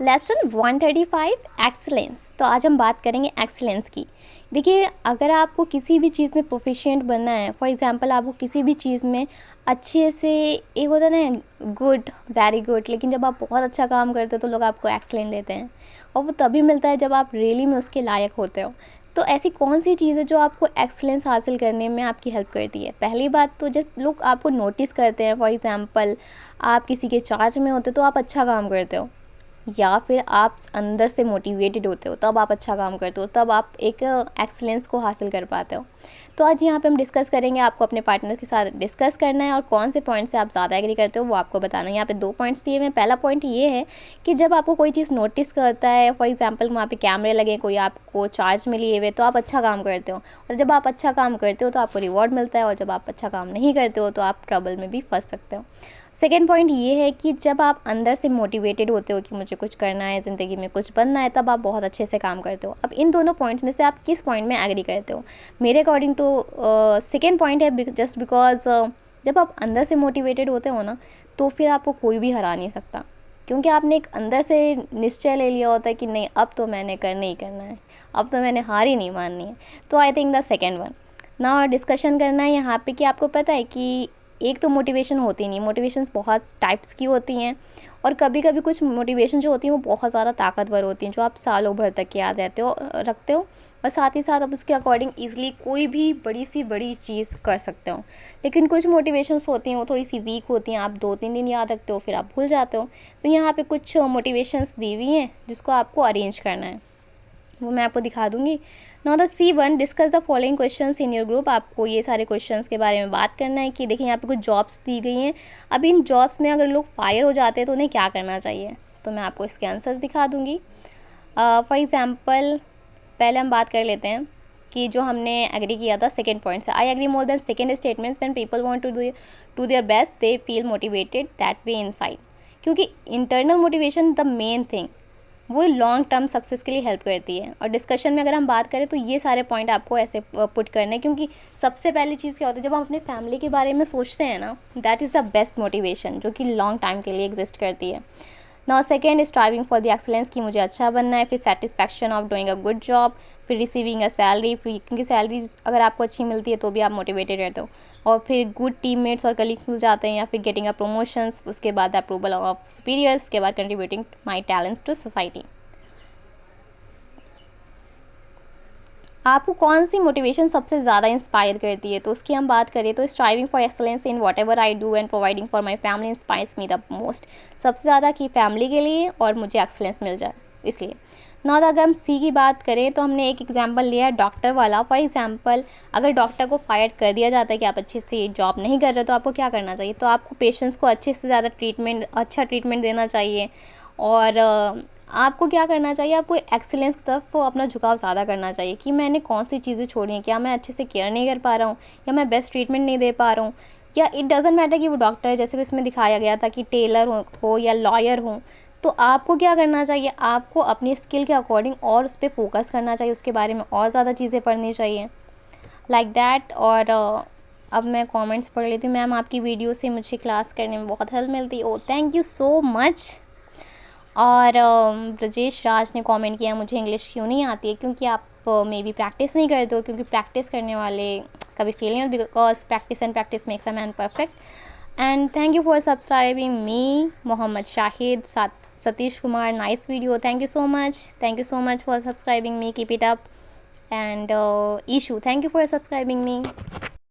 Lesson 135 excellence. तो आज हम बात करेंगे एक्सीलेंस की। देखिए, अगर आपको किसी भी चीज़ में प्रोफिशिएंट बनना है, फॉर एग्जांपल आपको किसी भी चीज़ में अच्छे से, एक होता है ना गुड, वेरी गुड, लेकिन जब आप बहुत अच्छा काम करते हो तो लोग आपको एक्सीलेंट देते हैं, और वो तभी मिलता है जब आप रियली में उसके लायक होते हो। तो ऐसी कौन सी चीज़ है जो आपको एक्सीलेंस हासिल करने में आपकी हेल्प करती है? पहली बात तो जब लोग आपको नोटिस करते हैं, फॉर एग्जांपल आप किसी के चार्ज में होते हो तो आप अच्छा काम करते हो, या फिर आप अंदर से मोटिवेटेड होते हो तब आप अच्छा काम करते हो, तब आप एक एक्सीलेंस को हासिल कर पाते हो। तो आज यहाँ पे हम डिस्कस करेंगे, आपको अपने पार्टनर के साथ डिस्कस करना है और कौन से पॉइंट से आप ज़्यादा एग्री करते हो वो आपको बताना है। यहाँ पे 2 पॉइंट्स दिए हैं। पहला पॉइंट ये है कि जब आपको कोई चीज़ नोटिस करता है, फॉर एग्जाम्पल वहाँ पे कैमरे लगे, कोई आपको चार्ज में लिए हुए, तो आप अच्छा काम करते हो, और जब आप अच्छा काम करते हो तो आपको रिवॉर्ड मिलता है, और जब आप अच्छा काम नहीं करते हो तो आप ट्रबल में भी फंस सकते हो। सेकेंड पॉइंट ये है कि जब आप अंदर से मोटिवेटेड होते हो कि मुझे कुछ करना है, ज़िंदगी में कुछ बनना है, तब आप बहुत अच्छे से काम करते हो। अब इन दोनों पॉइंट्स में से आप किस पॉइंट में एग्री करते हो? मेरे अकॉर्डिंग टू सेकेंड पॉइंट है, जस्ट बिकॉज जब आप अंदर से मोटिवेटेड होते हो ना, तो फिर आपको कोई भी हरा नहीं सकता, क्योंकि आपने एक अंदर से निश्चय ले लिया होता है कि नहीं, अब तो मैंने करना ही करना है, अब तो मैंने हार ही नहीं माननी है। तो I think the second one. ना डिस्कशन करना है यहाँ पे कि आपको पता है कि एक तो मोटिवेशन होती नहीं, मोटिवेशंस बहुत टाइप्स की होती हैं, और कभी कभी कुछ मोटिवेशन जो होती हैं वो बहुत ज़्यादा ताकतवर होती हैं, जो आप सालों भर तक याद रहते हो रखते हो, और साथ ही साथ आप उसके अकॉर्डिंग ईज़िली कोई भी बड़ी सी बड़ी चीज़ कर सकते हो। लेकिन कुछ मोटिवेशंस होती हैं वो थोड़ी सी वीक होती हैं, आप 2-3 दिन याद रखते हो फिर आप भूल जाते हो। तो यहाँ पे कुछ मोटिवेशंस दी हुई हैं जिसको आपको अरेंज करना है, वो मैं आपको दिखा दूंगी। Now the C1, discuss the following questions in your group. आपको ये सारे क्वेश्चंस के बारे में बात करना है कि देखिए यहाँ पे कुछ जॉब्स दी गई हैं। अब इन जॉब्स में अगर लोग फायर हो जाते हैं तो उन्हें क्या करना चाहिए, तो मैं आपको इसके आंसर्स दिखा दूंगी। फॉर एग्जाम्पल, पहले हम बात कर लेते हैं कि जो हमने एग्री किया था सेकेंड पॉइंट से। I agree more than second statements when people want to their best they feel motivated that way inside. क्योंकि internal motivation the main thing, वो लॉन्ग टर्म सक्सेस के लिए हेल्प करती है। और डिस्कशन में अगर हम बात करें तो ये सारे पॉइंट आपको ऐसे पुट करने हैं, क्योंकि सबसे पहली चीज़ क्या होती है, जब हम अपने फैमिली के बारे में सोचते हैं ना, that is the best motivation जो कि लॉन्ग टाइम के लिए एग्जिस्ट करती है। Now second, striving for the excellence, कि मुझे अच्छा बनना है। फिर satisfaction of doing a good job. फिर रिसीविंग अ सैलरी, क्योंकि सैलरी अगर आपको अच्छी मिलती है तो भी आप मोटिवेटेड रहते हो। और फिर गुड टीममेट्स और कलीग्स मिल जाते हैं, या फिर गेटिंग अ प्रमोशंस, उसके बाद अप्रूवल ऑफ सुपीरियर्स, उसके बाद contributing my talents to society. आपको कौन सी मोटिवेशन सबसे ज़्यादा इंस्पायर करती है, तो उसकी हम बात करें तो striving for excellence in what ever I do and providing for my family inspires me the most. सबसे ज़्यादा की फैमिली के लिए और मुझे एक्सलेंस मिल जाए इसलिए। नॉट, अगर हम सी की बात करें तो हमने एक एग्जांपल लिया है डॉक्टर वाला। फॉर एग्जांपल, अगर डॉक्टर को फायर कर दिया जाता है कि आप अच्छे से जॉब नहीं कर रहे, तो आपको क्या करना चाहिए? तो आपको पेशेंट्स को अच्छे से ज़्यादा अच्छा ट्रीटमेंट देना चाहिए, और आपको क्या करना चाहिए, आपको एक्सीलेंस की तरफ अपना झुकाव ज़्यादा करना चाहिए कि मैंने कौन सी चीज़ें छोड़ी हैं, क्या मैं अच्छे से केयर नहीं कर पा रहा हूँ, या मैं बेस्ट ट्रीटमेंट नहीं दे पा रहा हूँ। या इट डज़ंट मैटर कि वो डॉक्टर है, जैसे कि उसमें दिखाया गया था कि टेलर हो या लॉयर हो, तो आपको क्या करना चाहिए, आपको अपनी स्किल के अकॉर्डिंग और उस पर फोकस करना चाहिए, उसके बारे में और ज़्यादा चीज़ें पढ़नी चाहिए, लाइक दैट। और अब मैं कमेंट्स पढ़ लेती हूँ। मैम, आपकी वीडियो से मुझे क्लास करने में बहुत हेल्प मिलती है। ओ, थैंक यू सो मच। और ब्रजेश राज ने कमेंट किया, मुझे इंग्लिश क्यों नहीं आती है, क्योंकि आप मे बी प्रैक्टिस नहीं करते हो, क्योंकि प्रैक्टिस करने वाले कभी फेल नहीं होते, because practice and practice makes a man perfect. And thank you for subscribing me. Mohammad Shahid, Satish Kumar, nice video, thank you so much for subscribing me, keep it up. And Ishu, thank you for subscribing me.